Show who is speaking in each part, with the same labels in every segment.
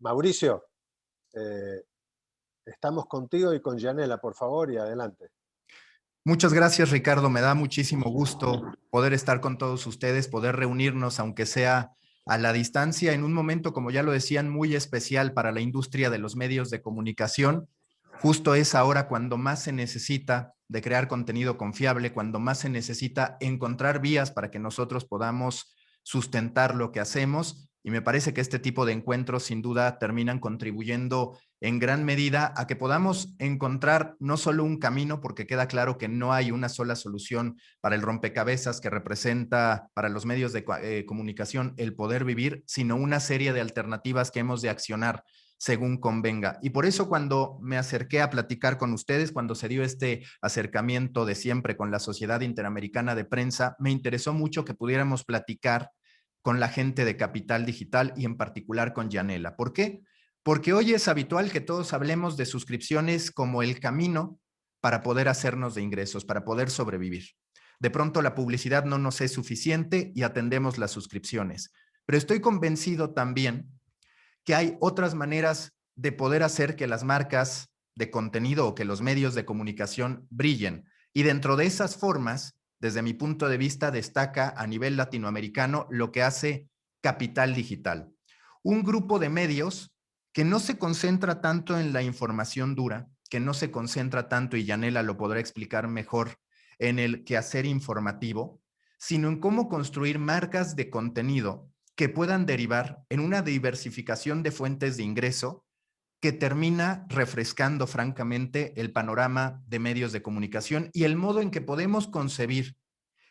Speaker 1: Mauricio, eh, estamos contigo y con Yanela, por favor, y adelante.
Speaker 2: Muchas gracias, Ricardo. Me da muchísimo gusto poder estar con todos ustedes, poder reunirnos, aunque sea a la distancia, en un momento, como ya lo decían, muy especial para la industria de los medios de comunicación. Justo es ahora cuando más se necesita de crear contenido confiable, cuando más se necesita encontrar vías para que nosotros podamos sustentar lo que hacemos. Y me parece que este tipo de encuentros sin duda terminan contribuyendo en gran medida a que podamos encontrar no solo un camino, porque queda claro que no hay una sola solución para el rompecabezas que representa para los medios de comunicación el poder vivir, sino una serie de alternativas que hemos de accionar según convenga. Y por eso cuando me acerqué a platicar con ustedes, cuando se dio este acercamiento de siempre con la Sociedad Interamericana de Prensa, me interesó mucho que pudiéramos platicar con la gente de Capital Digital y en particular con Yanela. ¿Por qué? Porque hoy es habitual que todos hablemos de suscripciones como el camino para poder hacernos de ingresos, para poder sobrevivir. De pronto la publicidad no nos es suficiente y atendemos las suscripciones. Pero estoy convencido también que hay otras maneras de poder hacer que las marcas de contenido o que los medios de comunicación brillen. Y dentro de esas formas, desde mi punto de vista, destaca a nivel latinoamericano lo que hace Capital Digital. Un grupo de medios que no se concentra tanto en la información dura, que no se concentra tanto, y Yanela lo podrá explicar mejor, en el quehacer informativo, sino en cómo construir marcas de contenido que puedan derivar en una diversificación de fuentes de ingreso que termina refrescando francamente el panorama de medios de comunicación y el modo en que podemos concebir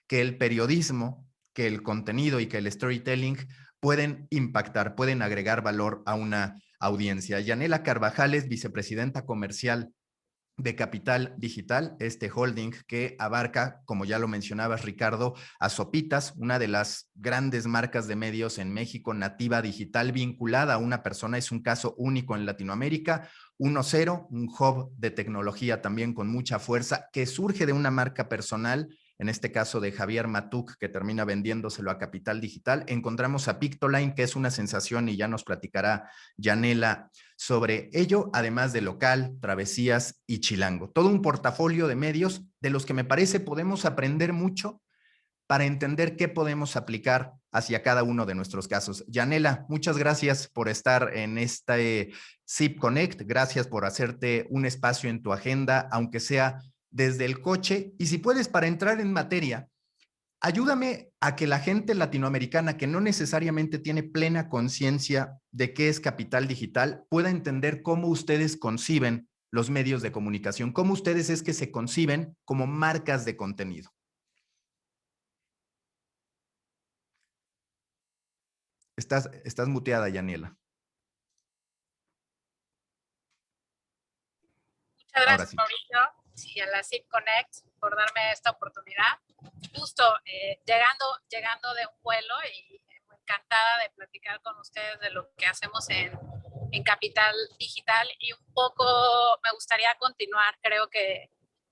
Speaker 2: que el periodismo, que el contenido y que el storytelling pueden impactar, pueden agregar valor a una audiencia. Yanela Carvajal es vicepresidenta comercial de Capital Digital, este holding que abarca, como ya lo mencionabas, Ricardo, a Sopitas, una de las grandes marcas de medios en México, nativa digital, vinculada a una persona, es un caso único en Latinoamérica. 1.0, un hub de tecnología también con mucha fuerza, que surge de una marca personal, en este caso de Javier Matuk, que termina vendiéndoselo a Capital Digital. Encontramos a Pictoline, que es una sensación, y ya nos platicará Yanela sobre ello, además de Local, Travesías y Chilango. Todo un portafolio de medios de los que me parece podemos aprender mucho para entender qué podemos aplicar hacia cada uno de nuestros casos. Yanela, muchas gracias por estar en este Zip Connect, gracias por hacerte un espacio en tu agenda, aunque sea desde el coche, y si puedes, para entrar en materia, ayúdame a que la gente latinoamericana que no necesariamente tiene plena conciencia de qué es Capital Digital pueda entender cómo ustedes conciben los medios de comunicación, cómo ustedes es que se conciben como marcas de contenido. Estás muteada, Yanela.
Speaker 3: Muchas
Speaker 2: Ahora
Speaker 3: gracias,
Speaker 2: sí.
Speaker 3: Mauricio, y a la Zip Connect por darme esta oportunidad. Justo llegando de un vuelo y encantada de platicar con ustedes de lo que hacemos en Capital Digital, y un poco me gustaría continuar, creo que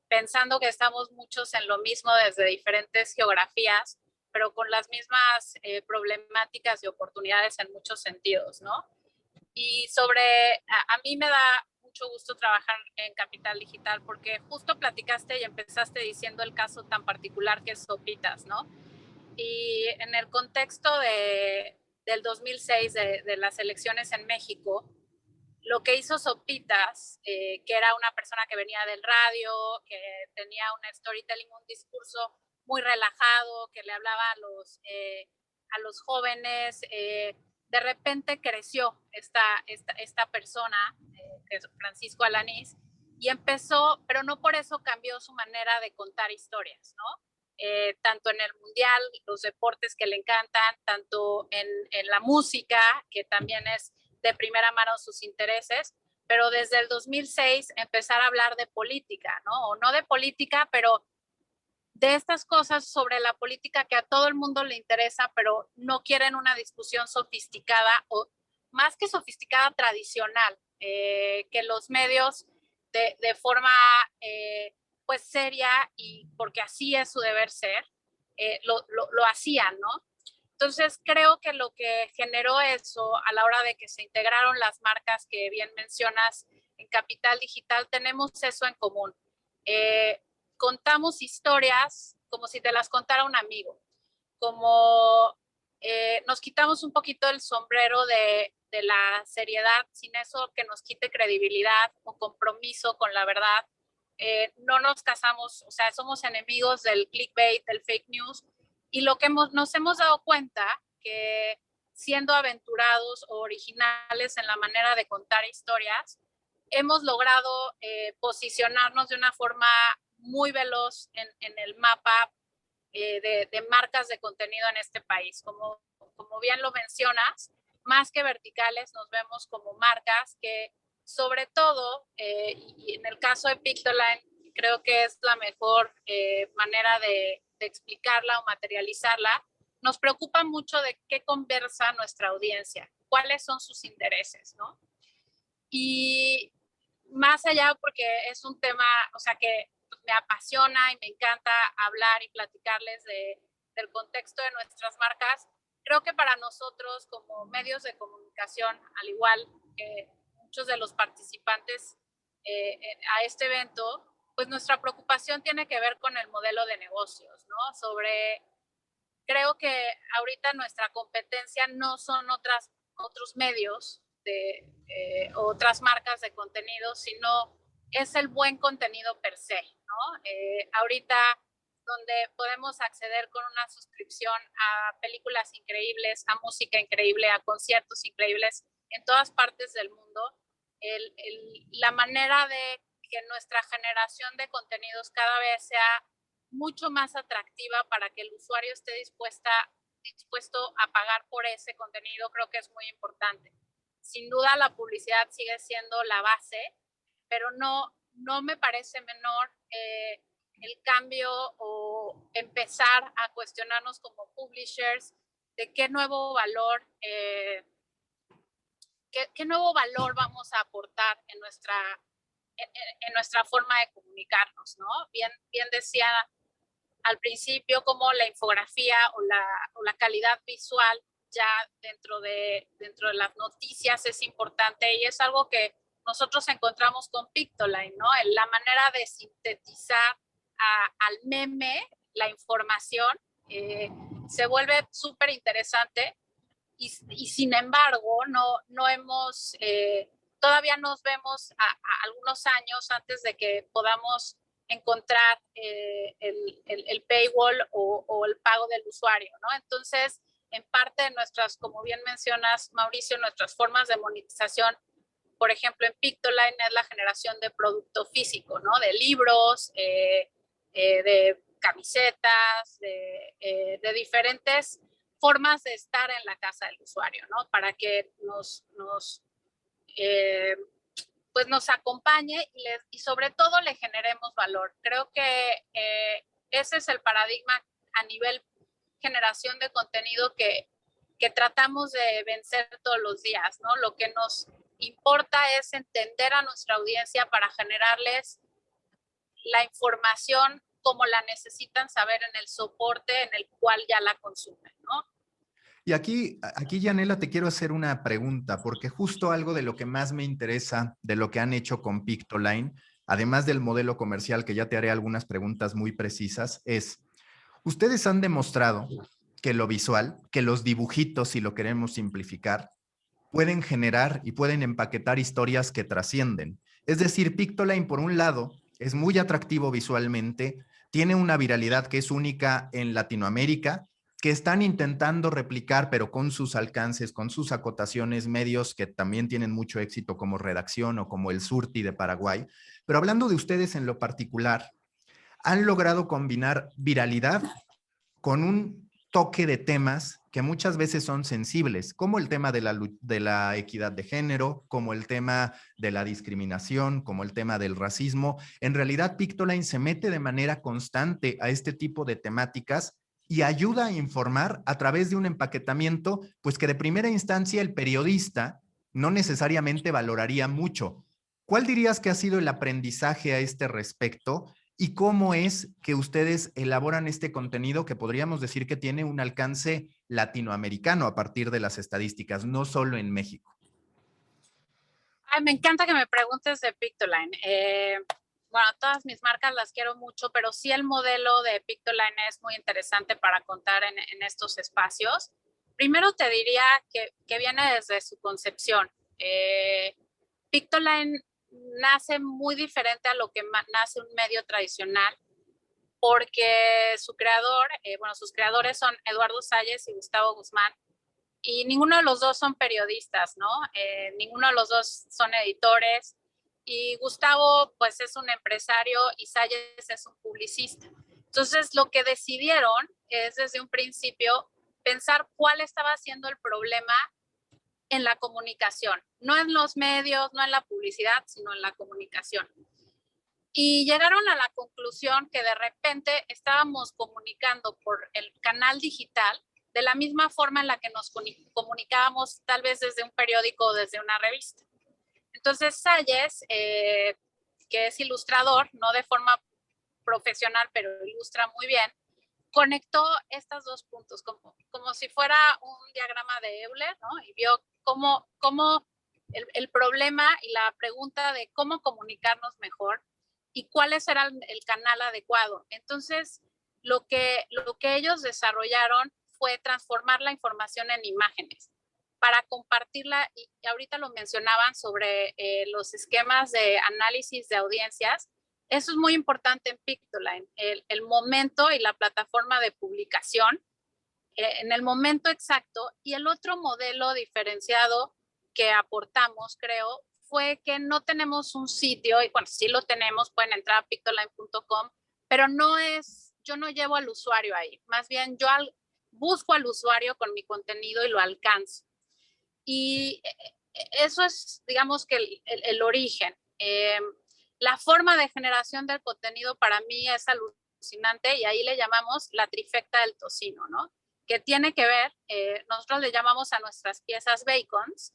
Speaker 3: pensando que estamos muchos en lo mismo desde diferentes geografías, pero con las mismas problemáticas y oportunidades en muchos sentidos, ¿no? Y a mí me da mucho gusto trabajar en Capital Digital porque justo platicaste y empezaste diciendo el caso tan particular que es Sopitas, ¿no? Y en el contexto del 2006, de las elecciones en México, lo que hizo Sopitas, que era una persona que venía del radio, que tenía un storytelling, un discurso muy relajado, que le hablaba a los jóvenes, de repente creció esta persona, que es Francisco Alanís, y empezó, pero no por eso cambió su manera de contar historias, ¿no? Tanto en el mundial, los deportes que le encantan, tanto en la música, que también es de primera mano sus intereses, pero desde el 2006 empezar a hablar de política, ¿no? O no de política, pero de estas cosas sobre la política que a todo el mundo le interesa, pero no quieren una discusión sofisticada o más que sofisticada, tradicional, que los medios de forma pues seria, y porque así es su deber ser, lo hacían, ¿no? Entonces, creo que lo que generó eso a la hora de que se integraron las marcas que bien mencionas en Capital Digital, tenemos eso en común. Contamos historias como si te las contara un amigo, como nos quitamos un poquito el sombrero de la seriedad, sin eso que nos quite credibilidad o compromiso con la verdad. No nos casamos, o sea, somos enemigos del clickbait, del fake news, y lo que nos hemos dado cuenta que siendo aventurados o originales en la manera de contar historias, hemos logrado posicionarnos de una forma muy veloz en el mapa de marcas de contenido en este país. Como bien lo mencionas, más que verticales, nos vemos como marcas que, sobre todo, y en el caso de Pictoline, creo que es la mejor manera de explicarla o materializarla, nos preocupa mucho de qué conversa nuestra audiencia, cuáles son sus intereses, ¿no? Y más allá, porque es un tema, o sea, que me apasiona y me encanta hablar y platicarles del contexto de nuestras marcas, creo que para nosotros como medios de comunicación, al igual que muchos de los participantes a este evento, pues nuestra preocupación tiene que ver con el modelo de negocios, ¿no? Creo que ahorita nuestra competencia no son otros medios de otras marcas de contenido, sino es el buen contenido per se, ¿no? Ahorita donde podemos acceder con una suscripción a películas increíbles, a música increíble, a conciertos increíbles en todas partes del mundo, la manera de que nuestra generación de contenidos cada vez sea mucho más atractiva para que el usuario esté dispuesto a pagar por ese contenido, creo que es muy importante. Sin duda la publicidad sigue siendo la base, pero no me parece menor el cambio o empezar a cuestionarnos como publishers de qué nuevo valor qué nuevo valor vamos a aportar en nuestra forma de comunicarnos, ¿no? Bien decía al principio como la infografía o la calidad visual ya dentro de las noticias es importante, y es algo que nosotros encontramos con Pictoline, ¿no? La manera de sintetizar al meme la información se vuelve súper interesante. Y sin embargo, no hemos, todavía nos vemos a algunos años antes de que podamos encontrar el paywall o el pago del usuario, ¿no? Entonces, en parte de nuestras, como bien mencionas, Mauricio, nuestras formas de monetización, por ejemplo, en Pictoline es la generación de producto físico, ¿no? De libros, de camisetas, de diferentes formas de estar en la casa del usuario, ¿no? Para que pues nos acompañe y sobre todo le generemos valor. Creo que ese es el paradigma a nivel generación de contenido que tratamos de vencer todos los días, ¿no? Lo que nos importa es entender a nuestra audiencia para generarles la información como la necesitan saber en el soporte en el cual ya la consumen, ¿no?
Speaker 2: Y aquí, Yanela, te quiero hacer una pregunta, porque justo algo de lo que más me interesa de lo que han hecho con Pictoline, además del modelo comercial, que ya te haré algunas preguntas muy precisas, es, ustedes han demostrado que lo visual, que los dibujitos, si lo queremos simplificar, pueden generar y pueden empaquetar historias que trascienden. Es decir, Pictoline, por un lado, es muy atractivo visualmente, tiene una viralidad que es única en Latinoamérica, que están intentando replicar, pero con sus alcances, con sus acotaciones, medios que también tienen mucho éxito como Redacción o como el Surti de Paraguay. Pero hablando de ustedes en lo particular, han logrado combinar viralidad con un toque de temas que muchas veces son sensibles, como el tema de la equidad de género, como el tema de la discriminación, como el tema del racismo. En realidad, Pictoline se mete de manera constante a este tipo de temáticas y ayuda a informar a través de un empaquetamiento, pues que de primera instancia el periodista no necesariamente valoraría mucho. ¿Cuál dirías que ha sido el aprendizaje a este respecto y cómo es que ustedes elaboran este contenido que podríamos decir que tiene un alcance latinoamericano a partir de las estadísticas, no solo en México.
Speaker 3: Ay, me encanta que me preguntes de Pictoline. Bueno, todas mis marcas las quiero mucho, pero sí el modelo de Pictoline es muy interesante para contar en estos espacios. Primero te diría que viene desde su concepción. Pictoline nace muy diferente a lo que nace un medio tradicional, porque su creador, sus creadores son Eduardo Salles y Gustavo Guzmán, y ninguno de los dos son periodistas, ¿no? Ninguno de los dos son editores, y Gustavo pues es un empresario y Salles es un publicista. Entonces lo que decidieron es desde un principio pensar cuál estaba siendo el problema en la comunicación, no en los medios, no en la publicidad, sino en la comunicación. Y llegaron a la conclusión que de repente estábamos comunicando por el canal digital de la misma forma en la que nos comunicábamos tal vez desde un periódico o desde una revista. Entonces Salles, que es ilustrador, no de forma profesional, pero ilustra muy bien, conectó estos dos puntos como si fuera un diagrama de Euler, ¿no? Y vio cómo el problema y la pregunta de cómo comunicarnos mejor y cuál será el canal adecuado. Entonces, lo que ellos desarrollaron fue transformar la información en imágenes para compartirla, y ahorita lo mencionaban sobre los esquemas de análisis de audiencias. Eso es muy importante en Pictoline, el momento y la plataforma de publicación en el momento exacto. Y el otro modelo diferenciado que aportamos, creo, fue que no tenemos un sitio, y bueno, sí lo tenemos, pueden entrar a pictoline.com, pero yo no llevo al usuario ahí, más bien yo busco al usuario con mi contenido y lo alcanzo. Y eso es, digamos que el origen. La forma de generación del contenido para mí es alucinante, y ahí le llamamos la trifecta del tocino, ¿no? Que tiene que ver, nosotros le llamamos a nuestras piezas bacons,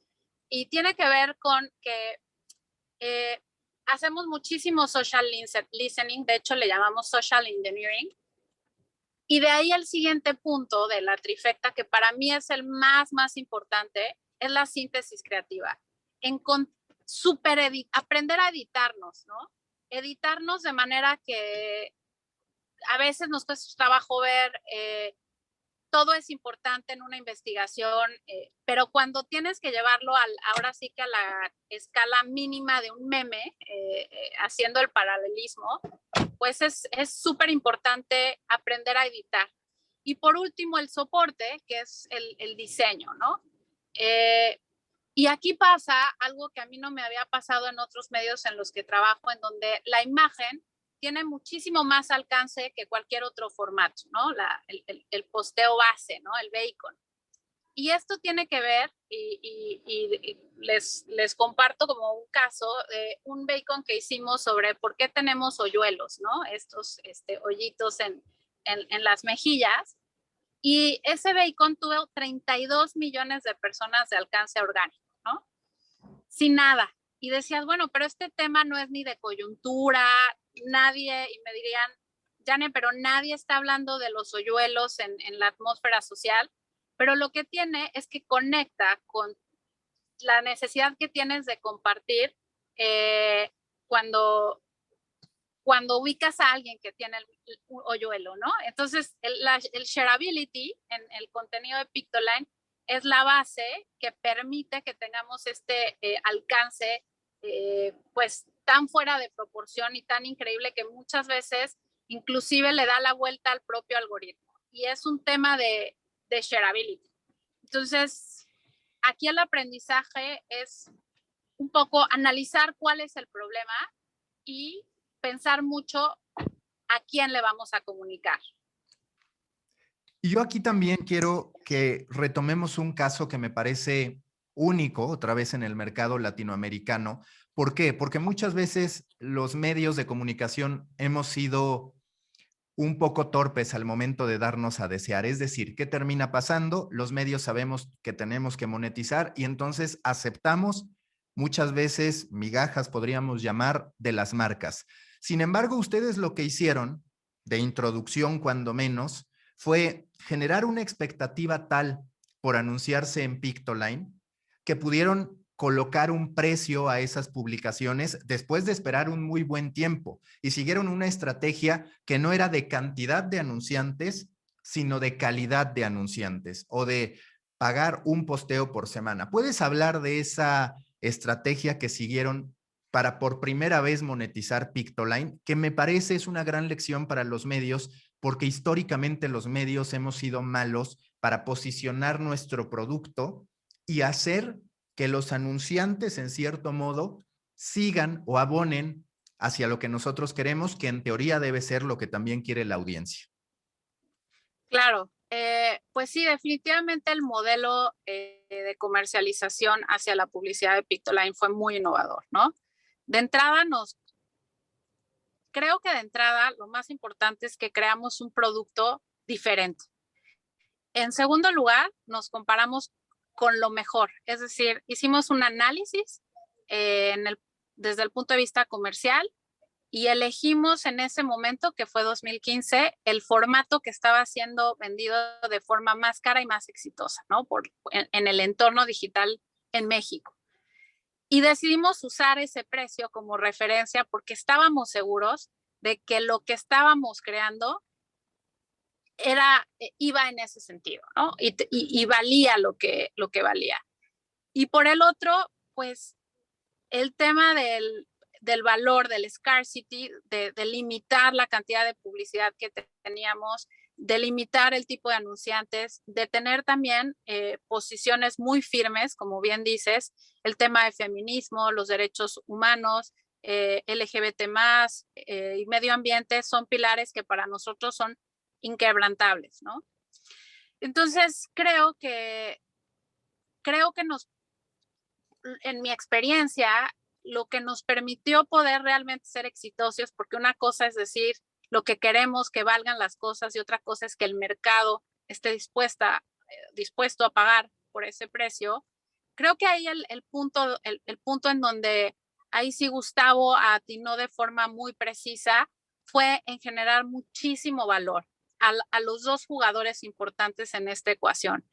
Speaker 3: y tiene que ver con que hacemos muchísimo social listening, de hecho le llamamos social engineering, y de ahí el siguiente punto de la trifecta, que para mí es el más importante, es la síntesis creativa. Aprender a editarnos, ¿no? Editarnos de manera que a veces nos cuesta trabajo ver, todo es importante en una investigación, pero cuando tienes que llevarlo ahora sí que a la escala mínima de un meme, haciendo el paralelismo, pues es súper importante aprender a editar. Y por último, el soporte, que es el diseño, ¿no? Y aquí pasa algo que a mí no me había pasado en otros medios en los que trabajo, en donde la imagen tiene muchísimo más alcance que cualquier otro formato, ¿no? El posteo base, ¿no? El bacon. Y esto tiene que ver, y les comparto como un caso de un bacon que hicimos sobre por qué tenemos hoyuelos, ¿no? Estos hoyitos en las mejillas. Y ese bacon tuvo 32 millones de personas de alcance orgánico, ¿no? Sin nada. Y decías, bueno, pero este tema no es ni de coyuntura, nadie, y me dirían, Jane, pero nadie está hablando de los hoyuelos en la atmósfera social, pero lo que tiene es que conecta con la necesidad que tienes de compartir cuando ubicas a alguien que tiene el hoyuelo, ¿no? Entonces, el shareability en el contenido de Pictoline es la base que permite que tengamos este alcance pues tan fuera de proporción y tan increíble que muchas veces inclusive le da la vuelta al propio algoritmo. Y es un tema de shareability. Entonces, aquí el aprendizaje es un poco analizar cuál es el problema y pensar mucho a quién le vamos a comunicar.
Speaker 2: Y yo aquí también quiero que retomemos un caso que me parece único, otra vez en el mercado latinoamericano. ¿Por qué? Porque muchas veces los medios de comunicación hemos sido un poco torpes al momento de darnos a desear. Es decir, ¿qué termina pasando? Los medios sabemos que tenemos que monetizar y entonces aceptamos muchas veces migajas, podríamos llamar, de las marcas. Sin embargo, ustedes lo que hicieron, de introducción cuando menos, fue generar una expectativa tal por anunciarse en Pictoline que pudieron colocar un precio a esas publicaciones después de esperar un muy buen tiempo y siguieron una estrategia que no era de cantidad de anunciantes, sino de calidad de anunciantes o de pagar un posteo por semana. ¿Puedes hablar de esa estrategia que siguieron para por primera vez monetizar Pictoline? Que me parece es una gran lección para los medios, porque históricamente los medios hemos sido malos para posicionar nuestro producto y hacer que los anunciantes, en cierto modo, sigan o abonen hacia lo que nosotros queremos, que en teoría debe ser lo que también quiere la audiencia.
Speaker 3: Claro, pues sí, definitivamente el modelo de comercialización hacia la publicidad de Pictoline fue muy innovador, ¿no? De entrada creo que de entrada lo más importante es que creamos un producto diferente. En segundo lugar, nos comparamos con lo mejor, es decir, hicimos un análisis desde el punto de vista comercial y elegimos en ese momento, que fue 2015, el formato que estaba siendo vendido de forma más cara y más exitosa, ¿no? En el entorno digital en México. Y decidimos usar ese precio como referencia porque estábamos seguros de que lo que estábamos creando iba en ese sentido, ¿no? Y valía lo que valía. Y por el otro, pues el tema del valor, del scarcity, de limitar la cantidad de publicidad que teníamos, de limitar el tipo de anunciantes, de tener también posiciones muy firmes, como bien dices, el tema de feminismo, los derechos humanos, LGBT+, y medio ambiente son pilares que para nosotros son inquebrantables, ¿no? Entonces, creo que en mi experiencia, lo que nos permitió poder realmente ser exitosos, porque una cosa es decir lo que queremos que valgan las cosas y otra cosa es que el mercado esté dispuesto a pagar por ese precio. Creo que ahí el punto en donde ahí sí Gustavo atinó de forma muy precisa fue en generar muchísimo valor a los dos jugadores importantes en esta ecuación,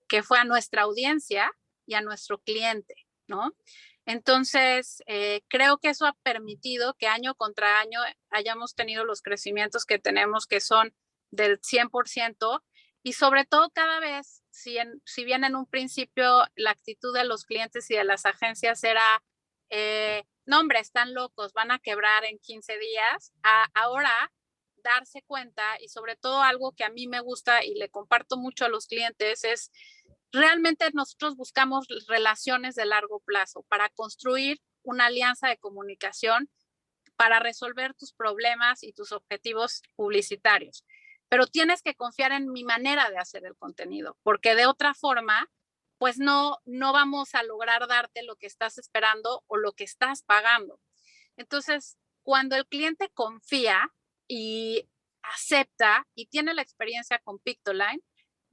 Speaker 3: que fue a nuestra audiencia y a nuestro cliente, ¿no? Entonces, creo que eso ha permitido que año contra año hayamos tenido los crecimientos que tenemos, que son del 100%, y sobre todo cada vez, si bien en un principio la actitud de los clientes y de las agencias era, no hombre, están locos, van a quebrar en 15 días, ahora darse cuenta, y sobre todo algo que a mí me gusta y le comparto mucho a los clientes, es realmente nosotros buscamos relaciones de largo plazo para construir una alianza de comunicación para resolver tus problemas y tus objetivos publicitarios. Pero tienes que confiar en mi manera de hacer el contenido, porque de otra forma, pues no vamos a lograr darte lo que estás esperando o lo que estás pagando. Entonces, cuando el cliente confía y acepta y tiene la experiencia con Pictoline,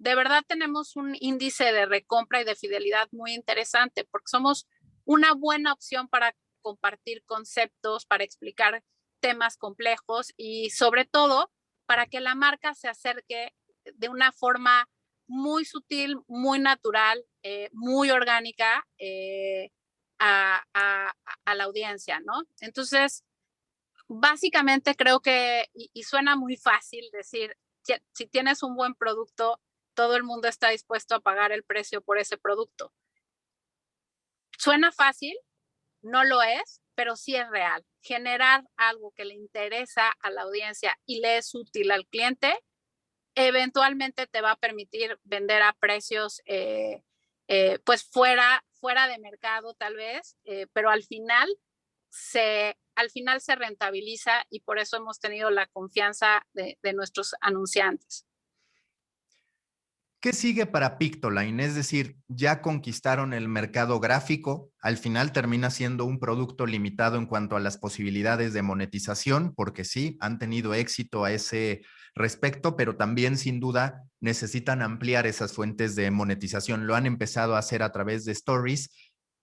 Speaker 3: de verdad tenemos un índice de recompra y de fidelidad muy interesante, porque somos una buena opción para compartir conceptos, para explicar temas complejos y sobre todo para que la marca se acerque de una forma muy sutil, muy natural, muy orgánica a la audiencia, ¿no? Entonces, básicamente creo que, y suena muy fácil decir, si tienes un buen producto, todo el mundo está dispuesto a pagar el precio por ese producto. Suena fácil, no lo es, pero sí es real. Generar algo que le interesa a la audiencia y le es útil al cliente, eventualmente te va a permitir vender a precios pues fuera de mercado tal vez, pero al final se rentabiliza y por eso hemos tenido la confianza de nuestros anunciantes.
Speaker 2: ¿Qué sigue para Pictoline? Es decir, ya conquistaron el mercado gráfico, al final termina siendo un producto limitado en cuanto a las posibilidades de monetización, porque sí, han tenido éxito a ese respecto, pero también sin duda necesitan ampliar esas fuentes de monetización. Lo han empezado a hacer a través de stories.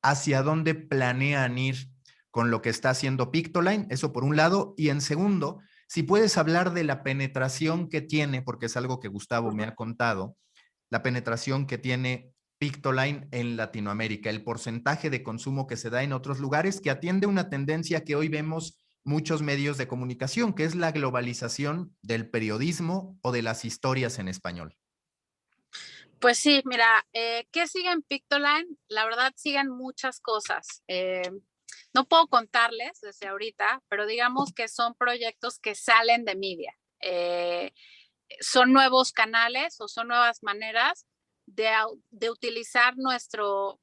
Speaker 2: ¿Hacia dónde planean ir con lo que está haciendo Pictoline, eso por un lado, y en segundo, si puedes hablar de la penetración que tiene, porque es algo que Gustavo me ha contado, la penetración que tiene Pictoline en Latinoamérica, el porcentaje de consumo que se da en otros lugares, que atiende una tendencia que hoy vemos muchos medios de comunicación, que es la globalización del periodismo o de las historias en español.
Speaker 3: Pues sí, mira, ¿qué sigue en Pictoline? La verdad siguen muchas cosas. No puedo contarles desde ahorita, pero digamos que son proyectos que salen de media. Son nuevos canales o son nuevas maneras de utilizar nuestro...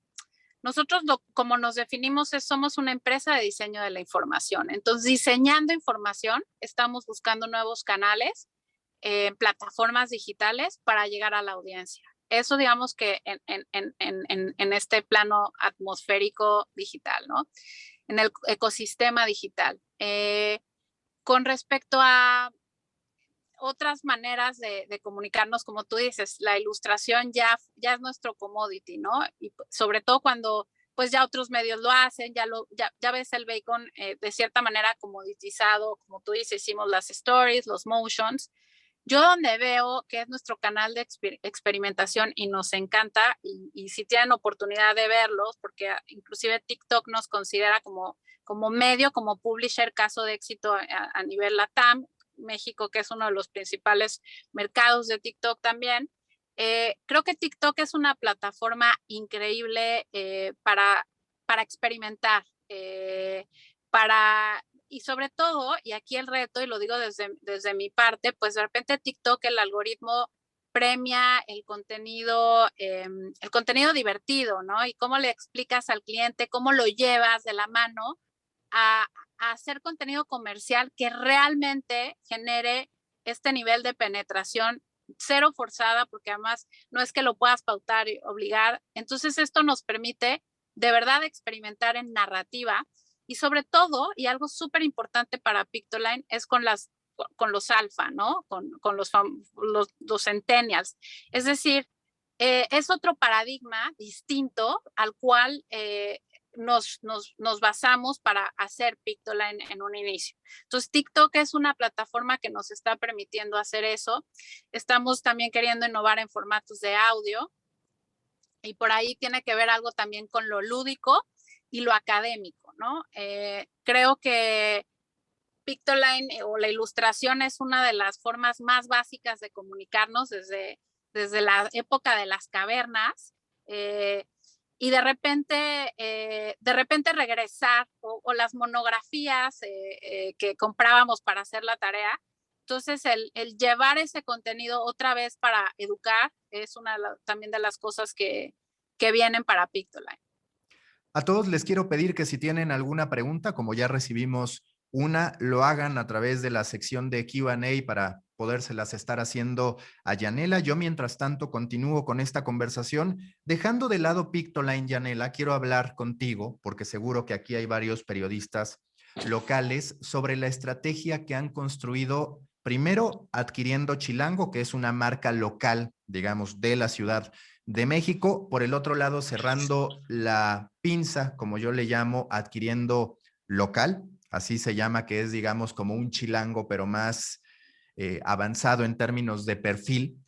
Speaker 3: Nosotros como nos definimos somos una empresa de diseño de la información. Entonces, diseñando información, estamos buscando nuevos canales, plataformas digitales para llegar a la audiencia. Eso digamos que en este plano atmosférico digital, ¿no? En el ecosistema digital. Con respecto a otras maneras de comunicarnos, como tú dices, la ilustración ya es nuestro commodity, ¿no? Y sobre todo cuando pues ya otros medios lo hacen, ya ves el bacon de cierta manera comoditizado, como tú dices, hicimos las stories, los motions. Yo donde veo que es nuestro canal de experimentación y nos encanta, y si tienen oportunidad de verlos, porque inclusive TikTok nos considera como medio, como publisher, caso de éxito a nivel LATAM, México, que es uno de los principales mercados de TikTok también. Creo que TikTok es una plataforma increíble para experimentar, y sobre todo, y aquí el reto, y lo digo desde mi parte, pues de repente TikTok, el algoritmo premia el contenido divertido, ¿no? Y cómo le explicas al cliente, cómo lo llevas de la mano a hacer contenido comercial que realmente genere este nivel de penetración cero forzada, porque además no es que lo puedas pautar y obligar. Entonces esto nos permite de verdad experimentar en narrativa y sobre todo, y algo súper importante para Pictoline, es con los alfa, ¿no? Con los centennials. Es decir, es otro paradigma distinto al cual nos basamos para hacer Pictoline en un inicio. Entonces, TikTok es una plataforma que nos está permitiendo hacer eso. Estamos también queriendo innovar en formatos de audio y por ahí tiene que ver algo también con lo lúdico y lo académico, ¿no? Creo que Pictoline o la ilustración es una de las formas más básicas de comunicarnos desde la época de las cavernas. Y de repente regresar o las monografías que comprábamos para hacer la tarea. Entonces, el llevar ese contenido otra vez para educar es una también de las cosas que vienen para Pictoline.
Speaker 2: A todos les quiero pedir que si tienen alguna pregunta, como ya recibimos una, lo hagan a través de la sección de Q&A para podérselas estar haciendo a Yanela. Yo, mientras tanto, continúo con esta conversación. Dejando de lado Pictoline, Yanela, quiero hablar contigo, porque seguro que aquí hay varios periodistas locales, sobre la estrategia que han construido, primero adquiriendo Chilango, que es una marca local, digamos, de la Ciudad de México, por el otro lado cerrando la pinza, como yo le llamo, adquiriendo Local, así se llama, que es digamos como un Chilango, pero más avanzado en términos de perfil.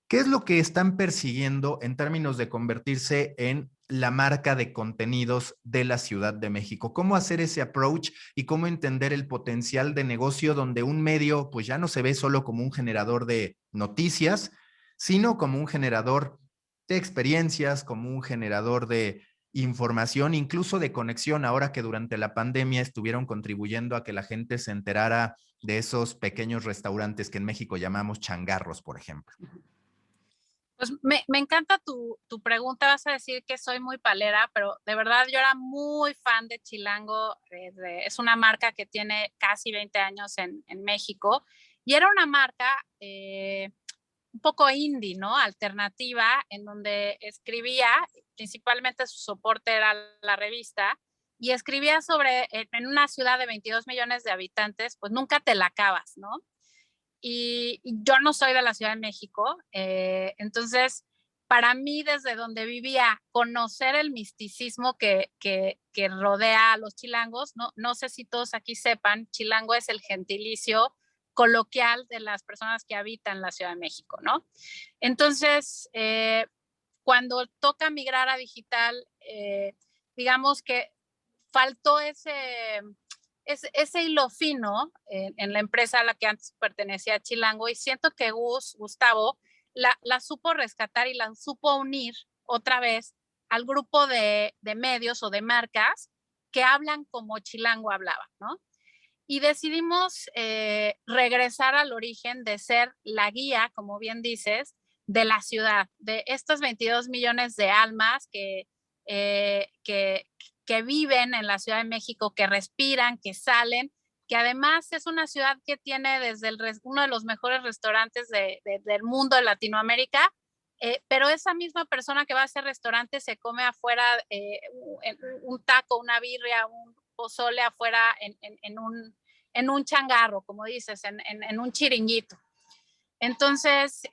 Speaker 2: ¿Qué es lo que están persiguiendo en términos de convertirse en la marca de contenidos de la Ciudad de México? ¿Cómo hacer ese approach y cómo entender el potencial de negocio donde un medio pues ya no se ve solo como un generador de noticias, sino como un generador de experiencias, como un generador de información, incluso de conexión, ahora que durante la pandemia estuvieron contribuyendo a que la gente se enterara de esos pequeños restaurantes que en México llamamos changarros, por ejemplo?
Speaker 3: Pues me encanta tu pregunta. Vas a decir que soy muy palera, pero de verdad yo era muy fan de Chilango. Es una marca que tiene casi 20 años en México y era una marca un poco indie, ¿no? Alternativa, en donde escribía, principalmente su soporte era la revista, y escribía sobre, en una ciudad de 22 millones de habitantes, pues nunca te la acabas, ¿no? Y yo no soy de la Ciudad de México, entonces para mí, desde donde vivía, conocer el misticismo que rodea a los chilangos, no sé si todos aquí sepan, chilango es el gentilicio coloquial de las personas que habitan la Ciudad de México, ¿no? Entonces, cuando toca migrar a digital, digamos que faltó ese hilo fino en la empresa a la que antes pertenecía Chilango, y siento que Gustavo, la supo rescatar y la supo unir otra vez al grupo de medios o de marcas que hablan como Chilango hablaba, ¿no? Y decidimos regresar al origen de ser la guía, como bien dices, de la ciudad, de estos 22 millones de almas que viven en la Ciudad de México, que respiran, que salen, que además es una ciudad que tiene desde uno de los mejores restaurantes del mundo de Latinoamérica, pero esa misma persona que va a ese restaurante se come afuera un taco, una birria, un pozole afuera en un changarro, como dices, en un chiringuito. Entonces,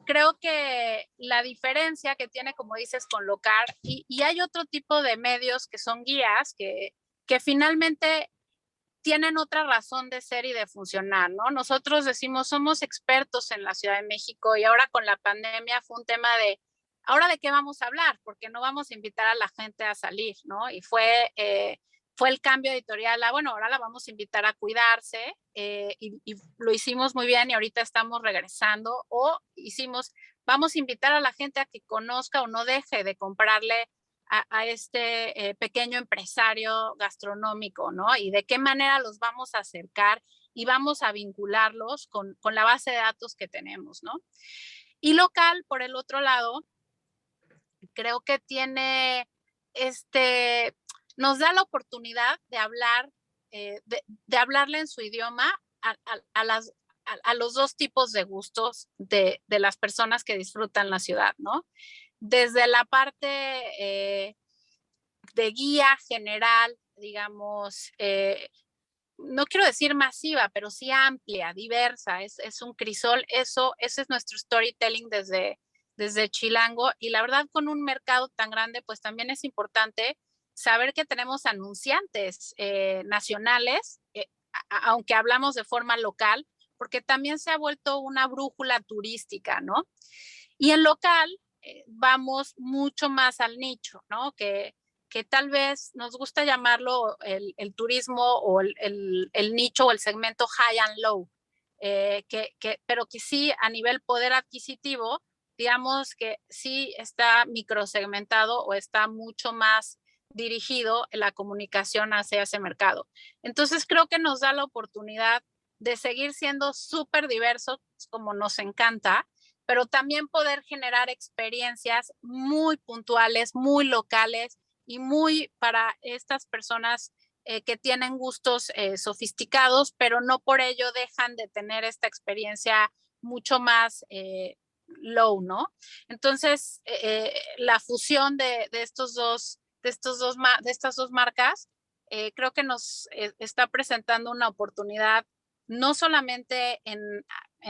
Speaker 3: creo que la diferencia que tiene, como dices, con local, y hay otro tipo de medios que son guías, que finalmente tienen otra razón de ser y de funcionar, ¿no? Nosotros decimos, somos expertos en la Ciudad de México, y ahora con la pandemia fue un tema de, ¿ahora de qué vamos a hablar? Porque no vamos a invitar a la gente a salir, ¿no? Y fue el cambio editorial, bueno, ahora la vamos a invitar a cuidarse, y lo hicimos muy bien, y ahorita estamos regresando, o vamos a invitar a la gente a que conozca o no deje de comprarle a este pequeño empresario gastronómico, ¿no? Y de qué manera los vamos a acercar y vamos a vincularlos con la base de datos que tenemos, ¿no? Y local, por el otro lado, creo que tiene nos da la oportunidad de hablar, de hablarle en su idioma a los dos tipos de gustos de las personas que disfrutan la ciudad, ¿no? Desde la parte de guía general, digamos, no quiero decir masiva, pero sí amplia, diversa, es un crisol, ese es nuestro storytelling desde Chilango, y la verdad, con un mercado tan grande, pues también es importante saber que tenemos anunciantes nacionales, aunque hablamos de forma local, porque también se ha vuelto una brújula turística, ¿no? Y en local vamos mucho más al nicho, ¿no? Que tal vez nos gusta llamarlo el turismo o el nicho o el segmento high and low, pero que sí a nivel poder adquisitivo, digamos que sí está microsegmentado o está mucho más dirigido en la comunicación hacia ese mercado. Entonces creo que nos da la oportunidad de seguir siendo súper diversos, como nos encanta, pero también poder generar experiencias muy puntuales, muy locales y muy para estas personas que tienen gustos sofisticados, pero no por ello dejan de tener esta experiencia mucho más low, ¿no? Entonces, la fusión de estas dos marcas creo que nos está presentando una oportunidad no solamente en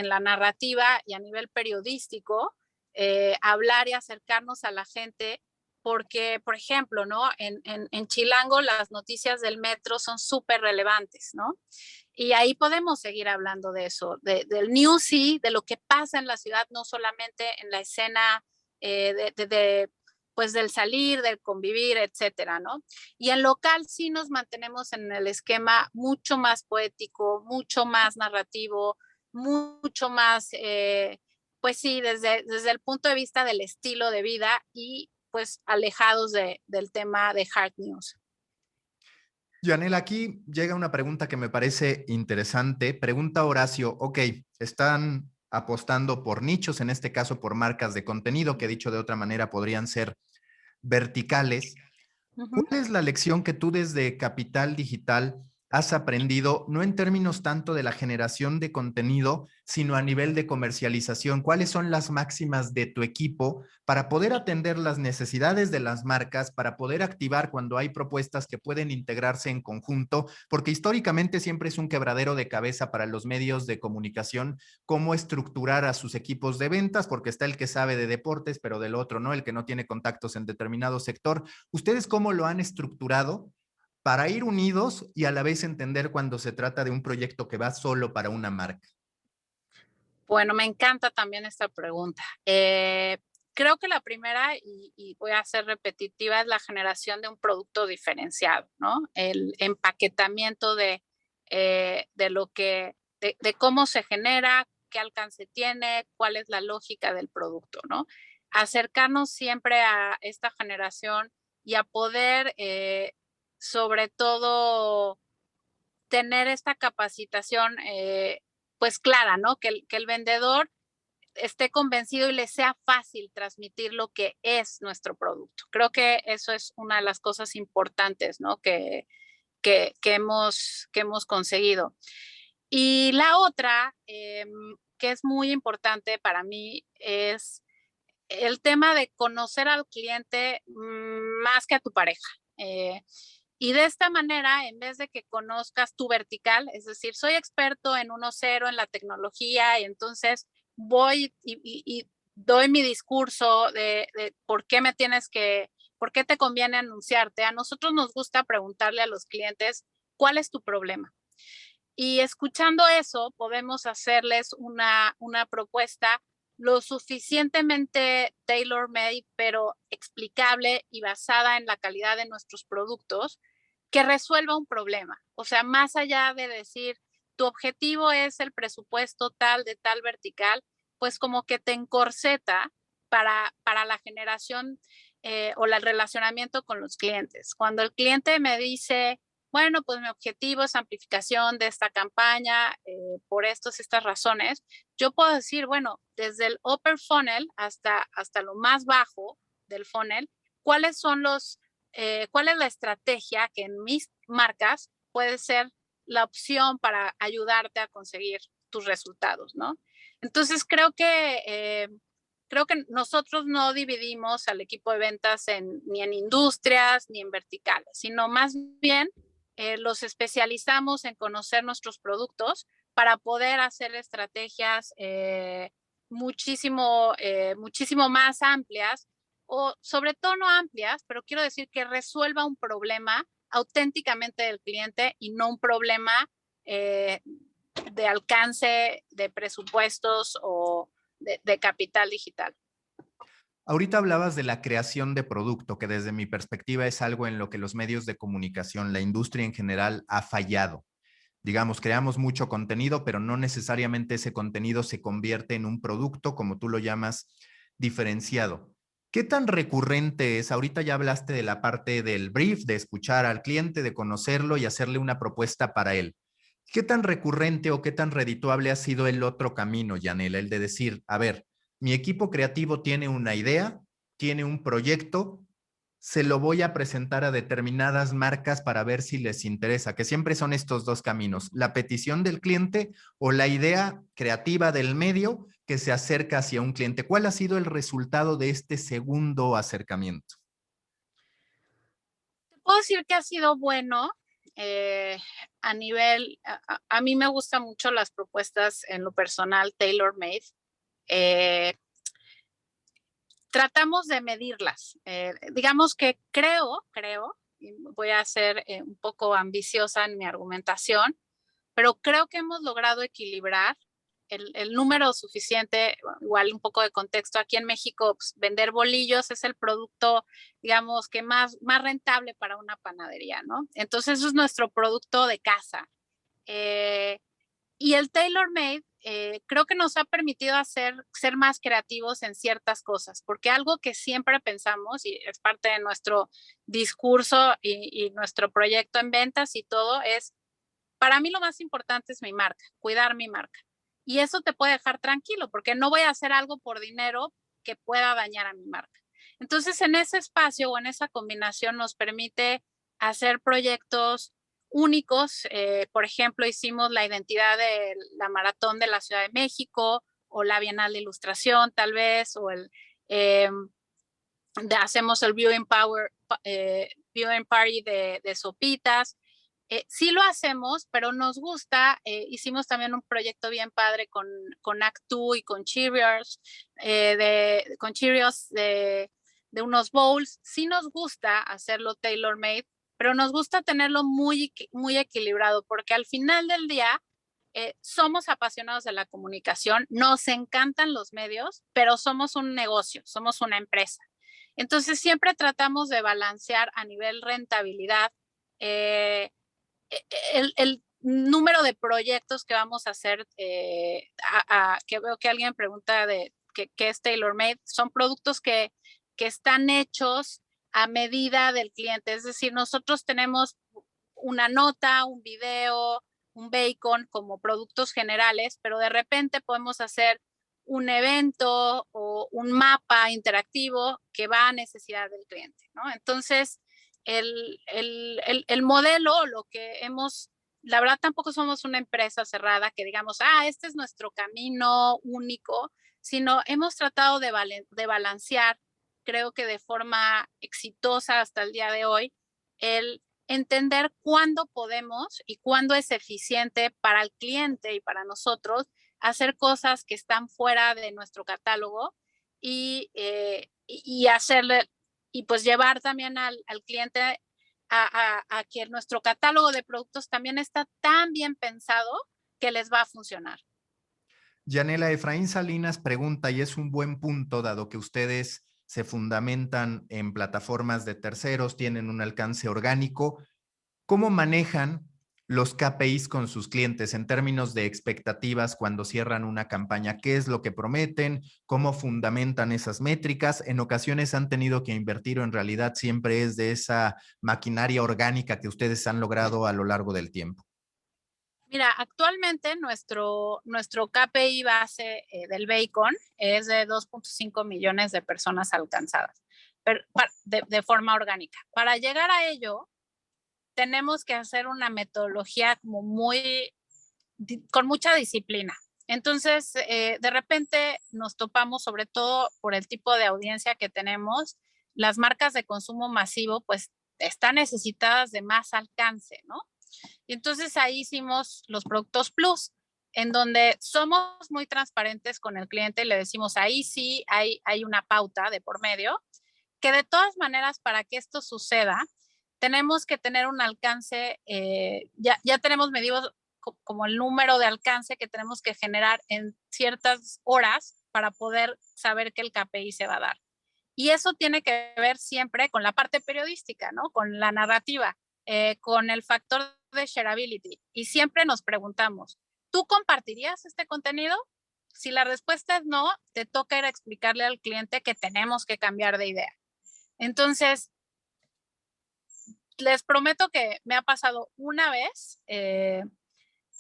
Speaker 3: la narrativa y a nivel periodístico, hablar y acercarnos a la gente, porque, por ejemplo, ¿no? En Chilango las noticias del metro son súper relevantes, ¿no? Y ahí podemos seguir hablando de eso, del newsy, de lo que pasa en la ciudad, no solamente en la escena pues del salir, del convivir, etcétera, ¿no? Y en local sí nos mantenemos en el esquema mucho más poético, mucho más narrativo, mucho más, pues sí, desde el punto de vista del estilo de vida y pues alejados del tema de hard news.
Speaker 2: Yanela, aquí llega una pregunta que me parece interesante. Pregunta Horacio, ok, están apostando por nichos, en este caso por marcas de contenido, que dicho de otra manera podrían ser verticales. ¿Cuál es la lección que tú desde Capital Digital has aprendido, no en términos tanto de la generación de contenido, sino a nivel de comercialización? ¿Cuáles son las máximas de tu equipo para poder atender las necesidades de las marcas, para poder activar cuando hay propuestas que pueden integrarse en conjunto? Porque históricamente siempre es un quebradero de cabeza para los medios de comunicación cómo estructurar a sus equipos de ventas, porque está el que sabe de deportes, pero del otro no, el que no tiene contactos en determinado sector. ¿Ustedes cómo lo han estructurado para ir unidos y a la vez entender cuando se trata de un proyecto que va solo para una marca?
Speaker 3: Bueno, me encanta también esta pregunta. Creo que la primera, y voy a ser repetitiva, es la generación de un producto diferenciado, ¿no? El empaquetamiento de lo que, de cómo se genera, qué alcance tiene, cuál es la lógica del producto, ¿no? Acercarnos siempre a esta generación y a poder, sobre todo, tener esta capacitación, pues clara, ¿no? Que el vendedor esté convencido y le sea fácil transmitir lo que es nuestro producto. Creo que eso es una de las cosas importantes, ¿no? Que hemos conseguido. Y la otra, que es muy importante para mí, es el tema de conocer al cliente más que a tu pareja. Y de esta manera, en vez de que conozcas tu vertical, es decir, soy experto en 1.0 en la tecnología y entonces voy y doy mi discurso de por qué me tienes que, por qué te conviene anunciarte. A nosotros nos gusta preguntarle a los clientes, ¿cuál es tu problema? Y escuchando eso, podemos hacerles una propuesta lo suficientemente tailor-made, pero explicable y basada en la calidad de nuestros productos, que resuelva un problema. O sea, más allá de decir, tu objetivo es el presupuesto tal de tal vertical, pues como que te encorseta para la generación o el relacionamiento con los clientes. Cuando el cliente me dice, bueno, pues mi objetivo es amplificación de esta campaña por estas razones, yo puedo decir, bueno, desde el upper funnel hasta lo más bajo del funnel, ¿cuáles son cuál es la estrategia que en mis marcas puede ser la opción para ayudarte a conseguir tus resultados, ¿no? Entonces creo que nosotros no dividimos al equipo de ventas ni en industrias ni en verticales, sino más bien los especializamos en conocer nuestros productos para poder hacer estrategias muchísimo más amplias o sobre todo no amplias, pero quiero decir que resuelva un problema auténticamente del cliente y no un problema de alcance de presupuestos o de capital digital.
Speaker 2: Ahorita hablabas de la creación de producto, que desde mi perspectiva es algo en lo que los medios de comunicación, la industria en general, ha fallado. Digamos, creamos mucho contenido, pero no necesariamente ese contenido se convierte en un producto, como tú lo llamas, diferenciado. ¿Qué tan recurrente es? Ahorita ya hablaste de la parte del brief, de escuchar al cliente, de conocerlo y hacerle una propuesta para él. ¿Qué tan recurrente o qué tan redituable ha sido el otro camino, Yanela? El de decir, a ver, mi equipo creativo tiene una idea, tiene un proyecto, se lo voy a presentar a determinadas marcas para ver si les interesa, que siempre son estos dos caminos, la petición del cliente o la idea creativa del medio que se acerca hacia un cliente. ¿Cuál ha sido el resultado de este segundo acercamiento?
Speaker 3: Puedo decir que ha sido bueno a nivel, a mí me gustan mucho las propuestas en lo personal tailor-made. Tratamos de medirlas. Digamos que creo, y voy a ser un poco ambiciosa en mi argumentación, pero creo que hemos logrado equilibrar el número suficiente, igual un poco de contexto, aquí en México pues, vender bolillos es el producto, digamos, que más rentable para una panadería, ¿no? Entonces eso es nuestro producto de casa. Y el tailor-made creo que nos ha permitido ser más creativos en ciertas cosas, porque algo que siempre pensamos, y es parte de nuestro discurso y nuestro proyecto en ventas y todo, es, para mí lo más importante es mi marca, cuidar mi marca. Y eso te puede dejar tranquilo, porque no voy a hacer algo por dinero que pueda dañar a mi marca. Entonces, en ese espacio o en esa combinación nos permite hacer proyectos únicos. Por ejemplo, hicimos la identidad de la Maratón de la Ciudad de México o la Bienal de Ilustración, tal vez, o hacemos el viewing party de sopitas. Sí lo hacemos, pero nos gusta. Hicimos también un proyecto bien padre con Act2 y con Cheerios, de unos bowls. Sí nos gusta hacerlo tailor-made, pero nos gusta tenerlo muy, muy equilibrado, porque al final del día somos apasionados de la comunicación, nos encantan los medios, pero somos un negocio, somos una empresa. Entonces siempre tratamos de balancear a nivel rentabilidad el número de proyectos que vamos a hacer, que veo que alguien pregunta de qué es tailor-made, son productos que están hechos a medida del cliente. Es decir, nosotros tenemos una nota, un video, un bacon como productos generales, pero de repente podemos hacer un evento o un mapa interactivo que va a necesidad del cliente, ¿no? Entonces, el modelo, lo que la verdad tampoco somos una empresa cerrada que digamos, este es nuestro camino único, sino hemos tratado de balancear, creo que de forma exitosa hasta el día de hoy, el entender cuándo podemos y cuándo es eficiente para el cliente y para nosotros hacer cosas que están fuera de nuestro catálogo y hacerle, y pues llevar también al cliente a que nuestro catálogo de productos también está tan bien pensado que les va a funcionar.
Speaker 2: Yanela, Efraín Salinas pregunta, y es un buen punto, dado que ustedes se fundamentan en plataformas de terceros, tienen un alcance orgánico, ¿cómo manejan los KPIs con sus clientes en términos de expectativas cuando cierran una campaña? ¿Qué es lo que prometen? ¿Cómo fundamentan esas métricas? En ocasiones han tenido que invertir o en realidad siempre es de esa maquinaria orgánica que ustedes han logrado a lo largo del tiempo.
Speaker 3: Mira, actualmente nuestro KPI base del bacon es de 2.5 millones de personas alcanzadas de forma orgánica. Para llegar a ello, tenemos que hacer una metodología como con mucha disciplina. Entonces, de repente nos topamos, sobre todo por el tipo de audiencia que tenemos, las marcas de consumo masivo, pues están necesitadas de más alcance, ¿no? Y entonces ahí hicimos los productos Plus, en donde somos muy transparentes con el cliente y le decimos, ahí sí hay una pauta de por medio, que de todas maneras para que esto suceda, tenemos que tener un alcance, ya tenemos medido como el número de alcance que tenemos que generar en ciertas horas para poder saber que el KPI se va a dar. Y eso tiene que ver siempre con la parte periodística, ¿no? Con la narrativa, con el factor de shareability. Y siempre nos preguntamos, ¿tú compartirías este contenido? Si la respuesta es no, te toca ir a explicarle al cliente que tenemos que cambiar de idea. Entonces, les prometo que me ha pasado una vez que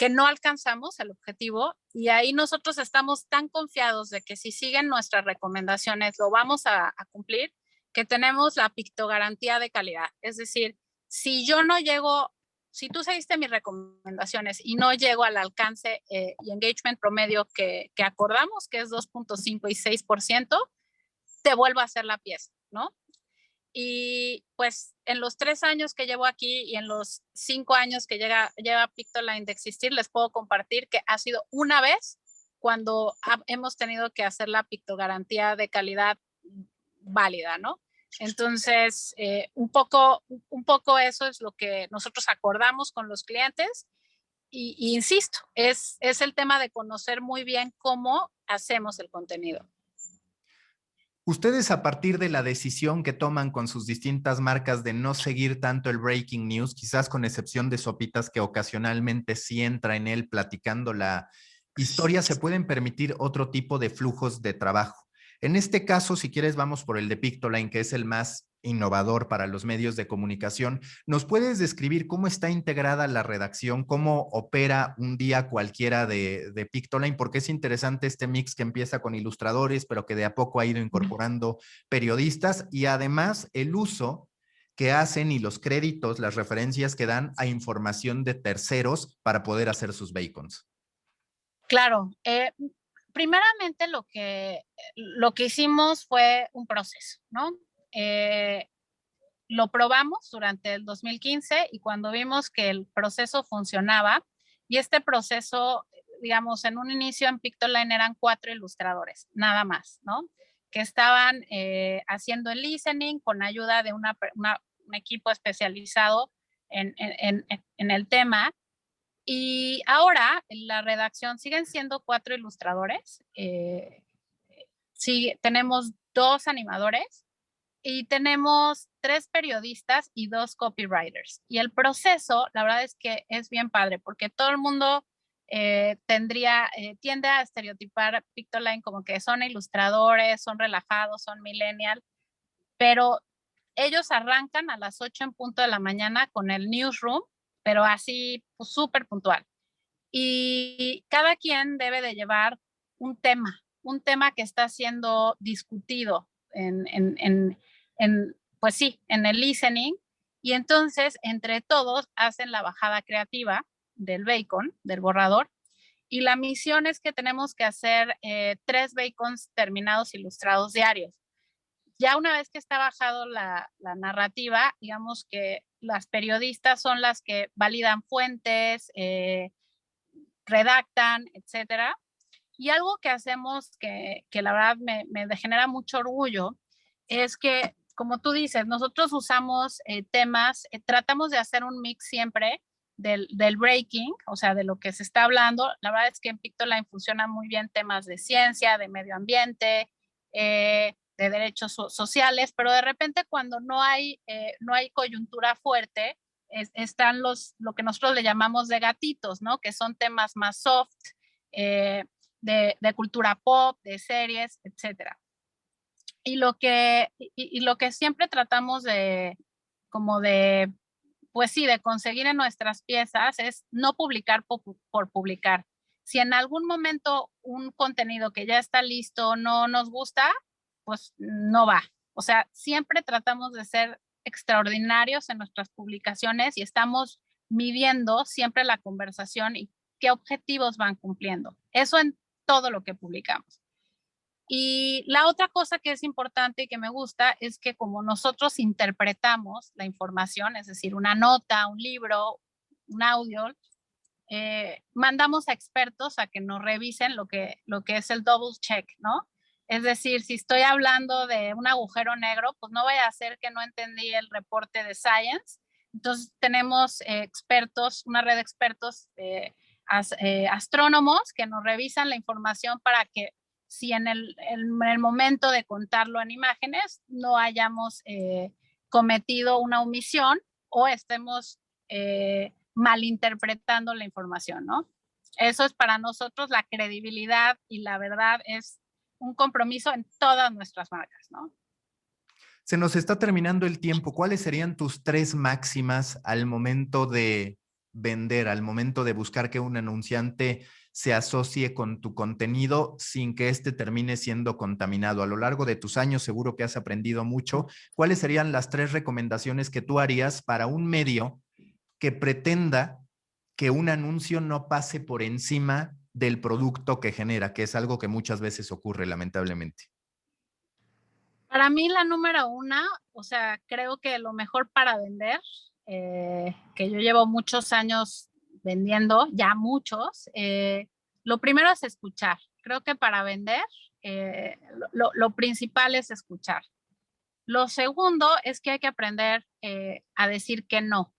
Speaker 3: no alcanzamos el objetivo y ahí nosotros estamos tan confiados de que si siguen nuestras recomendaciones lo vamos a cumplir, que tenemos la pictogarantía de calidad. Es decir, si yo no llego, si tú seguiste mis recomendaciones y no llego al alcance y engagement promedio que acordamos, que es 2.5 y 6%, te vuelvo a hacer la pieza, ¿no? Y pues en los 3 años que llevo aquí y en los 5 años que lleva Pictoline de existir, les puedo compartir que ha sido una vez cuando hemos tenido que hacer la pictogarantía de calidad válida, ¿no? Entonces, un poco eso es lo que nosotros acordamos con los clientes y insisto, es el tema de conocer muy bien cómo hacemos el contenido.
Speaker 2: Ustedes, a partir de la decisión que toman con sus distintas marcas de no seguir tanto el breaking news, quizás con excepción de Sopitas que ocasionalmente sí entra en él platicando la historia, se pueden permitir otro tipo de flujos de trabajo. En este caso, si quieres, vamos por el de Pictoline, que es el más innovador para los medios de comunicación. ¿Nos puedes describir cómo está integrada la redacción, cómo opera un día cualquiera de Pictoline? Porque es interesante este mix que empieza con ilustradores, pero que de a poco ha ido incorporando periodistas y además el uso que hacen y los créditos, las referencias que dan a información de terceros para poder hacer sus bacons.
Speaker 3: Claro, primeramente lo que hicimos fue un proceso, ¿no? Lo probamos durante el 2015 y cuando vimos que el proceso funcionaba, y este proceso, digamos, en un inicio en Pictoline eran 4 ilustradores, nada más, ¿no? Que estaban haciendo el listening con ayuda de un equipo especializado en el tema. Y ahora la redacción siguen siendo 4 ilustradores. Sí, tenemos 2 animadores y tenemos 3 periodistas y 2 copywriters. Y el proceso, la verdad es que es bien padre porque todo el mundo tiende a estereotipar Pictoline como que son ilustradores, son relajados, son millennial, pero ellos arrancan a las 8 en punto de la mañana con el newsroom, pero así pues, súper puntual. Y cada quien debe de llevar un tema que está siendo discutido pues sí, en el listening. Y entonces, entre todos, hacen la bajada creativa del bacon, del borrador. Y la misión es que tenemos que hacer 3 bacons terminados ilustrados diarios. Ya una vez que está bajado la narrativa, digamos que las periodistas son las que validan fuentes, redactan, etcétera. Y algo que hacemos que la verdad me genera mucho orgullo es que, como tú dices, nosotros usamos temas, tratamos de hacer un mix siempre del breaking, o sea, de lo que se está hablando. La verdad es que en Pictoline funcionan muy bien temas de ciencia, de medio ambiente, de derechos sociales, pero de repente cuando no hay coyuntura fuerte, están lo que nosotros le llamamos de gatitos, ¿no? Que son temas más soft, de cultura pop, de series, etcétera. Y lo que siempre tratamos pues sí, de conseguir en nuestras piezas es no publicar por publicar. Si en algún momento un contenido que ya está listo no nos gusta, pues no va. O sea, siempre tratamos de ser extraordinarios en nuestras publicaciones y estamos midiendo siempre la conversación y qué objetivos van cumpliendo. Eso en todo lo que publicamos. Y la otra cosa que es importante y que me gusta es que como nosotros interpretamos la información, es decir, una nota, un libro, un audio, mandamos a expertos a que nos revisen lo que es el double check, ¿no? Es decir, si estoy hablando de un agujero negro, pues no vaya a ser que no entendí el reporte de Science. Entonces tenemos expertos, una red de expertos astrónomos que nos revisan la información para que si en el momento de contarlo en imágenes no hayamos cometido una omisión o estemos malinterpretando la información, ¿no? Eso es para nosotros la credibilidad y la verdad es un compromiso en todas nuestras marcas, ¿no?
Speaker 2: Se nos está terminando el tiempo. ¿Cuáles serían tus 3 máximas al momento de vender, al momento de buscar que un anunciante se asocie con tu contenido sin que éste termine siendo contaminado? A lo largo de tus años seguro que has aprendido mucho. ¿Cuáles serían las 3 recomendaciones que tú harías para un medio que pretenda que un anuncio no pase por encima del producto que genera, que es algo que muchas veces ocurre, lamentablemente?
Speaker 3: Para mí la número 1, o sea, creo que lo mejor para vender, que yo llevo muchos años vendiendo, ya muchos, lo primero es escuchar. Creo que para vender, lo principal es escuchar. Lo segundo es que hay que aprender a decir que no.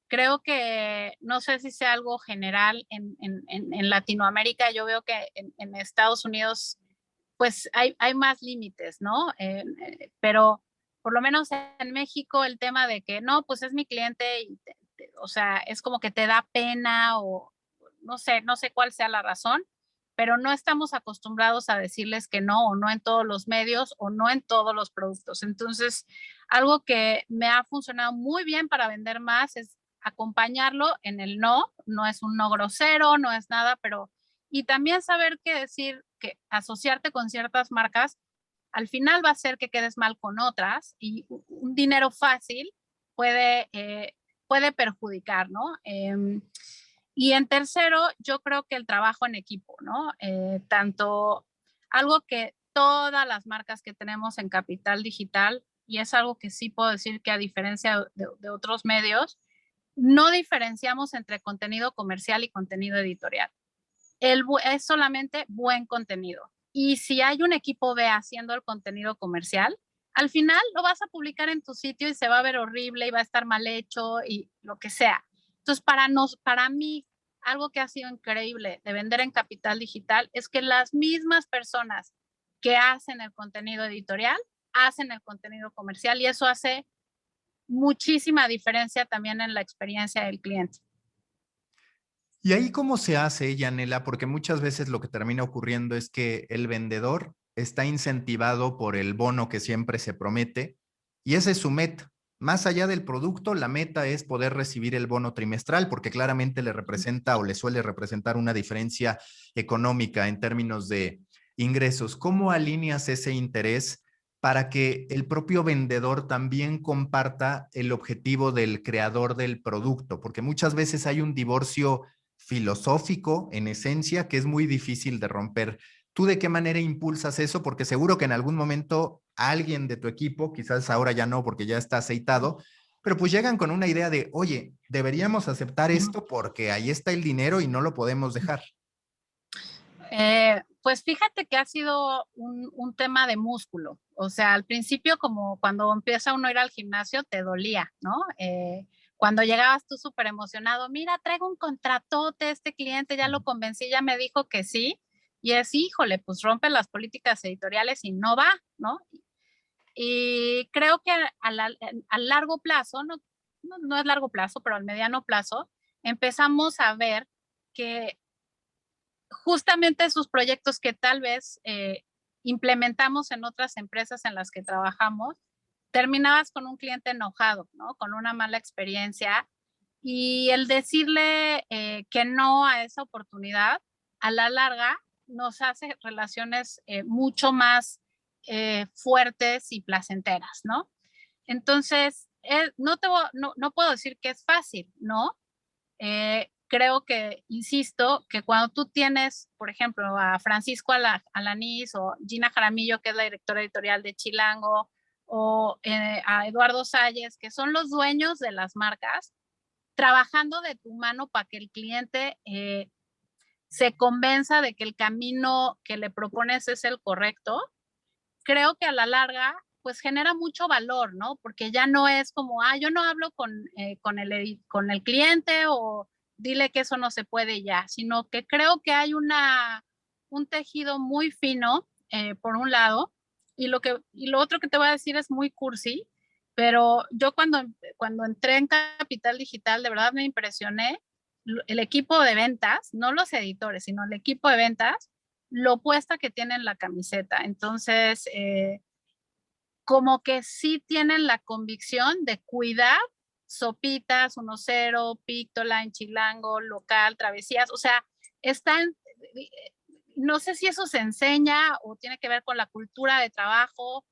Speaker 3: Creo que, no sé si sea algo general en Latinoamérica, yo veo que en Estados Unidos pues hay más límites, ¿no? Pero por lo menos en México el tema de que no, pues es mi cliente y o sea, es como que te da pena o no sé cuál sea la razón, pero no estamos acostumbrados a decirles que no o no en todos los medios o no en todos los productos. Entonces, algo que me ha funcionado muy bien para vender más es acompañarlo en el no, no es un no grosero, no es nada, pero y también saber qué decir, que asociarte con ciertas marcas al final va a hacer que quedes mal con otras y un dinero fácil puede perjudicar, ¿no? Y en tercero, yo creo que el trabajo en equipo, ¿no? Tanto algo que todas las marcas que tenemos en Capital Digital, y es algo que sí puedo decir que a diferencia de otros medios, no diferenciamos entre contenido comercial y contenido editorial. Es solamente buen contenido. Y si hay un equipo B haciendo el contenido comercial, al final lo vas a publicar en tu sitio y se va a ver horrible y va a estar mal hecho y lo que sea. Entonces, para mí, algo que ha sido increíble de vender en Capital Digital es que las mismas personas que hacen el contenido editorial hacen el contenido comercial y eso hace muchísima diferencia también en la experiencia del cliente.
Speaker 2: ¿Y ahí cómo se hace, Yanela? Porque muchas veces lo que termina ocurriendo es que el vendedor está incentivado por el bono que siempre se promete y esa es su meta. Más allá del producto, la meta es poder recibir el bono trimestral porque claramente le representa o le suele representar una diferencia económica en términos de ingresos. ¿Cómo alineas ese interés para que el propio vendedor también comparta el objetivo del creador del producto? Porque muchas veces hay un divorcio filosófico en esencia que es muy difícil de romper. ¿Tú de qué manera impulsas eso? Porque seguro que en algún momento alguien de tu equipo, quizás ahora ya no porque ya está aceitado, pero pues llegan con una idea de, oye, deberíamos aceptar esto porque ahí está el dinero y no lo podemos dejar.
Speaker 3: Pues fíjate que ha sido un tema de músculo. O sea, al principio como cuando empieza uno a ir al gimnasio te dolía, ¿no? Cuando llegabas tú súper emocionado, mira, traigo un contratote, este cliente ya lo convencí, ya me dijo que sí. Y es, híjole, pues rompe las políticas editoriales y no va, ¿no? Y creo que a largo plazo, no es largo plazo, pero al mediano plazo, empezamos a ver que justamente esos proyectos que tal vez implementamos en otras empresas en las que trabajamos, terminabas con un cliente enojado, ¿no? Con una mala experiencia. Y el decirle que no a esa oportunidad, a la larga, nos hace relaciones mucho más fuertes y placenteras, ¿no? Entonces, no puedo decir que es fácil, ¿no? Creo que, insisto, que cuando tú tienes, por ejemplo, a Francisco Alanís o Gina Jaramillo, que es la directora editorial de Chilango, o a Eduardo Salles, que son los dueños de las marcas, trabajando de tu mano para que el cliente se convenza de que el camino que le propones es el correcto, creo que a la larga pues genera mucho valor, ¿no? Porque ya no es como, yo no hablo con el cliente o dile que eso no se puede ya, sino que creo que hay un tejido muy fino, por un lado, y lo otro que te voy a decir es muy cursi, pero yo cuando entré en Capital Digital, de verdad me impresioné el equipo de ventas, no los editores, sino el equipo de ventas, lo puesta que tienen la camiseta. Entonces, como que sí tienen la convicción de cuidar Sopitas, 1-0, Pictoline, Chilango, Local, Travesías, o sea, están, no sé si eso se enseña o tiene que ver con la cultura de trabajo,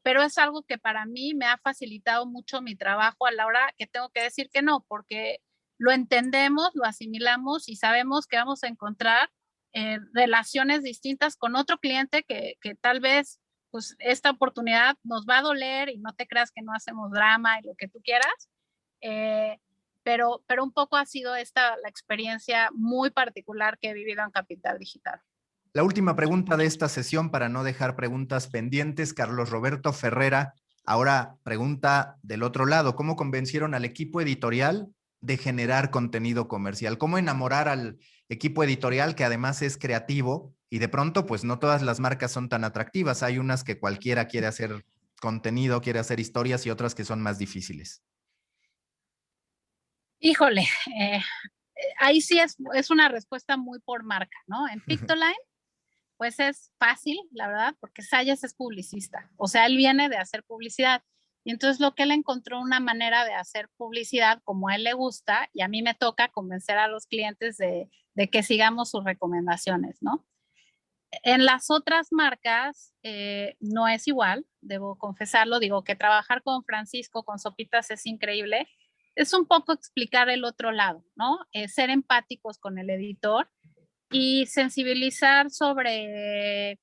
Speaker 3: pero es algo que para mí me ha facilitado mucho mi trabajo a la hora que tengo que decir que no, porque lo entendemos, lo asimilamos y sabemos que vamos a encontrar relaciones distintas con otro cliente que tal vez pues esta oportunidad nos va a doler y no te creas que no hacemos drama y lo que tú quieras, pero un poco ha sido la experiencia muy particular que he vivido en Capital Digital.
Speaker 2: La última pregunta de esta sesión para no dejar preguntas pendientes, Carlos Roberto Ferrera, ahora pregunta del otro lado, ¿cómo convencieron al equipo editorial de generar contenido comercial? ¿Cómo enamorar al equipo editorial que además es creativo? Y de pronto, pues no todas las marcas son tan atractivas. Hay unas que cualquiera quiere hacer contenido, quiere hacer historias y otras que son más difíciles.
Speaker 3: Híjole, ahí sí es una respuesta muy por marca, ¿no? En Pictoline, pues es fácil, la verdad, porque Salles es publicista. O sea, él viene de hacer publicidad. Y entonces lo que él encontró una manera de hacer publicidad como a él le gusta y a mí me toca convencer a los clientes de que sigamos sus recomendaciones, ¿no? En las otras marcas no es igual, debo confesarlo, digo que trabajar con Francisco, con Sopitas es increíble. Es un poco explicar el otro lado, ¿no? Ser empáticos con el editor y sensibilizar sobre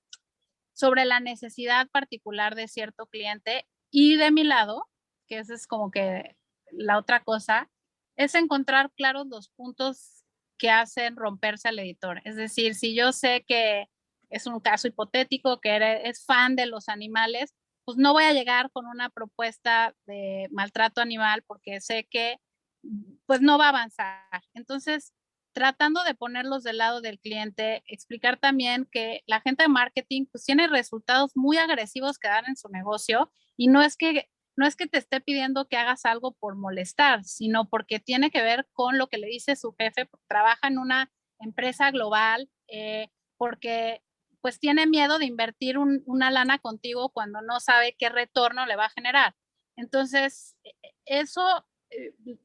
Speaker 3: la necesidad particular de cierto cliente. Y de mi lado, que esa es como que la otra cosa, es encontrar claros los puntos que hacen romperse al editor. Es decir, si yo sé que es un caso hipotético, que es fan de los animales, pues no voy a llegar con una propuesta de maltrato animal porque sé que pues no va a avanzar. Entonces, tratando de ponerlos del lado del cliente, explicar también que la gente de marketing pues tiene resultados muy agresivos que dan en su negocio y no es que te esté pidiendo que hagas algo por molestar, sino porque tiene que ver con lo que le dice su jefe, trabaja en una empresa global, porque pues tiene miedo de invertir una lana contigo cuando no sabe qué retorno le va a generar. Entonces, eso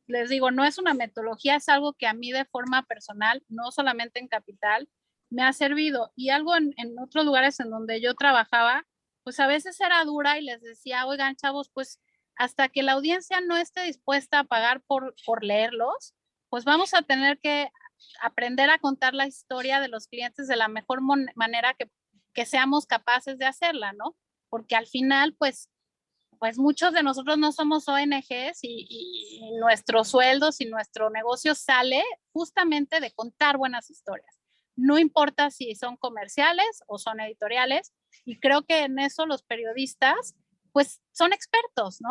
Speaker 3: les digo, no es una metodología, es algo que a mí de forma personal, no solamente en Capital, me ha servido. Y algo en otros lugares en donde yo trabajaba, pues a veces era dura y les decía, oigan, chavos, pues hasta que la audiencia no esté dispuesta a pagar por leerlos, pues vamos a tener que aprender a contar la historia de los clientes de la mejor manera que seamos capaces de hacerla, ¿no? Porque al final, pues muchos de nosotros no somos ONGs y nuestros sueldos y nuestro negocio sale justamente de contar buenas historias. No importa si son comerciales o son editoriales, y creo que en eso los periodistas pues son expertos, ¿no?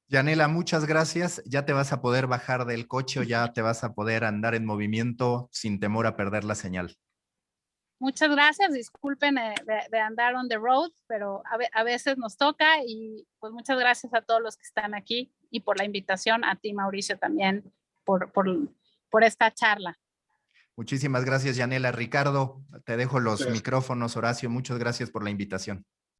Speaker 2: Yanela, muchas gracias. Ya te vas a poder bajar del coche o ya te vas a poder andar en movimiento sin temor a perder la señal.
Speaker 3: Muchas gracias, disculpen de andar on the road, pero a veces nos toca y pues muchas gracias a todos los que están aquí y por la invitación, a ti Mauricio también por esta charla.
Speaker 2: Muchísimas gracias, Yanela. Ricardo, te dejo los micrófonos. Horacio, muchas gracias por la invitación.